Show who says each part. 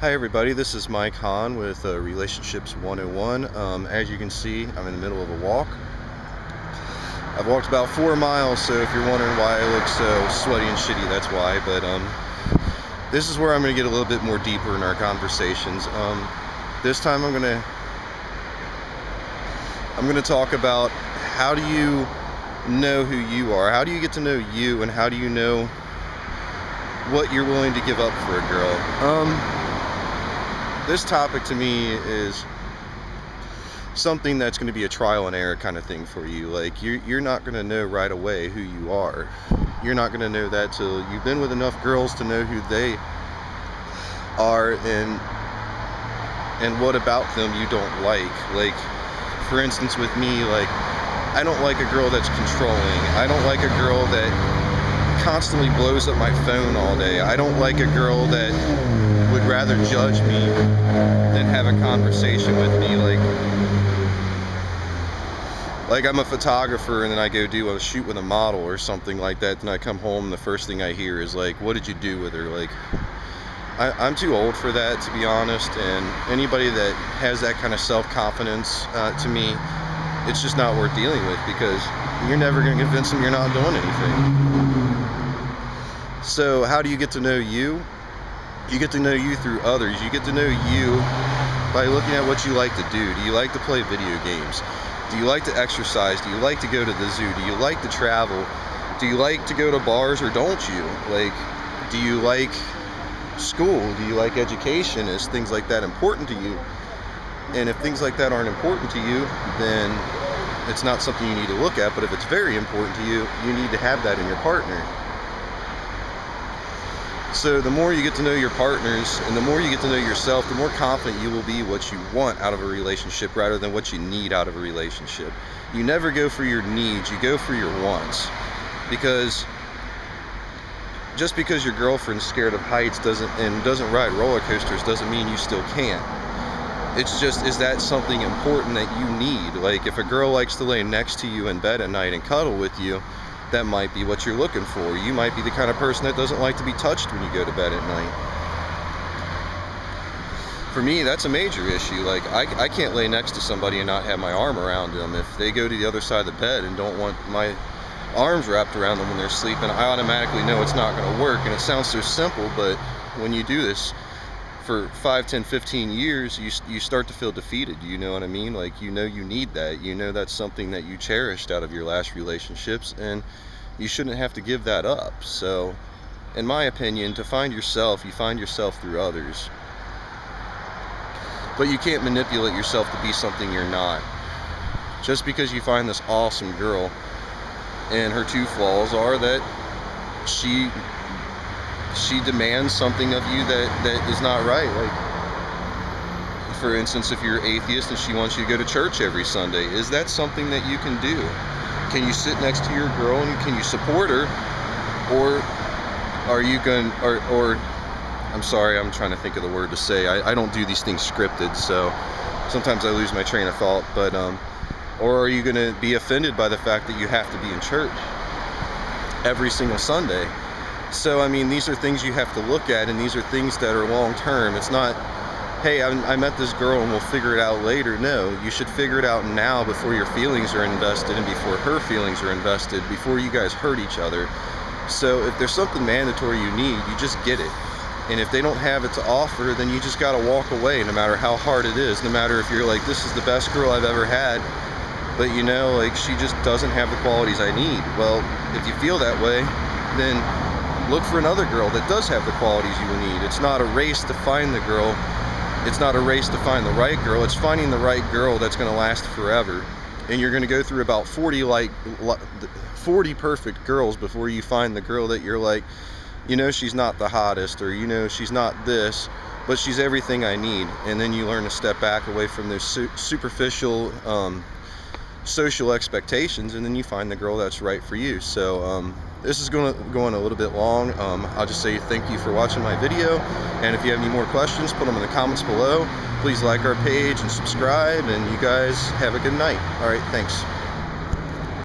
Speaker 1: Hi everybody, this is Mike Hahn with Relationships 101. As you can see, I'm in the middle of a walk. I've walked about 4 miles, so if you're wondering why I look so sweaty and shitty, that's why. But this is where I'm going to get a little bit more deeper in our conversations. This time I'm going to talk about how do you know who you are? How do you get to know you, and how do you know what you're willing to give up for a girl? This topic to me is something that's going to be a trial and error kind of thing for you. Like, you're not going to know right away who you are. You're not going to know that till you've been with enough girls to know who they are and what about them you don't like. Like, for instance, with me, like, I don't like a girl that's controlling. I don't like a girl that constantly blows up my phone all day. I don't like a girl that would rather judge me than have a conversation with me. Like I'm a photographer and then I go do a shoot with a model or something like that, and I come home and the first thing I hear is like, what did you do with her? Like, I'm too old for that, to be honest, and anybody that has that kind of self-confidence, to me, it's just not worth dealing with, because you're never going to convince them you're not doing anything. So how do you get to know you? You get to know you through others. You get to know you by looking at what you like to do. Do you like to play video games? Do you like to exercise? Do you like to go to the zoo? Do you like to travel? Do you like to go to bars, or don't you? Like, do you like school? Do you like education? Is things like that important to you? And if things like that aren't important to you, then it's not something you need to look at. But if it's very important to you, you need to have that in your partner. So the more you get to know your partners and the more you get to know yourself, the more confident you will be what you want out of a relationship rather than what you need out of a relationship. You never go for your needs, you go for your wants. Because just because your girlfriend's scared of heights doesn't ride roller coasters doesn't mean you still can't. It's just, is that something important that you need? Like, if a girl likes to lay next to you in bed at night and cuddle with you, that might be what you're looking for. You might be the kind of person that doesn't like to be touched when you go to bed at night. For me, that's a major issue. Like, I can't lay next to somebody and not have my arm around them. If they go to the other side of the bed and don't want my arms wrapped around them when they're sleeping, I automatically know it's not going to work. And it sounds so simple, but when you do this for 5, 10, 15 years, you start to feel defeated. You know what I mean? Like, you know you need that. You know that's something that you cherished out of your last relationships, and you shouldn't have to give that up. So, in my opinion, to find yourself, you find yourself through others. But you can't manipulate yourself to be something you're not. Just because you find this awesome girl, and her two flaws are that she demands something of you that is not right. Like, for instance, if you're atheist and she wants you to go to church every Sunday, is that something that you can do? Can you sit next to your girl and can you support her? Or are you going, or I'm sorry, I'm trying to think of the word to say. I don't do these things scripted, so sometimes I lose my train of thought. But or are you going to be offended by the fact that you have to be in church every single Sunday? So, I mean, these are things you have to look at, and these are things that are long term. It's not, hey, I met this girl and we'll figure it out later. No, you should figure it out now, before your feelings are invested and before her feelings are invested, before you guys hurt each other. So if there's something mandatory you need, you just get it. And if they don't have it to offer, then you just got to walk away, no matter how hard it is. No matter if you're like, this is the best girl I've ever had, but you know, like, she just doesn't have the qualities I need. Well, if you feel that way, then look for another girl that does have the qualities you need. It's not a race to find the girl. It's not a race to find the right girl. It's finding the right girl that's going to last forever. And you're going to go through about 40 perfect girls before you find the girl that you're like, you know, she's not the hottest, or, you know, she's not this, but she's everything I need. And then you learn to step back away from those superficial social expectations, and then you find the girl that's right for you. So this is going a little bit long. I'll just say thank you for watching my video, and if you have any more questions, put them in the comments below. Please like our page and subscribe, and you guys have a good night. All right, thanks.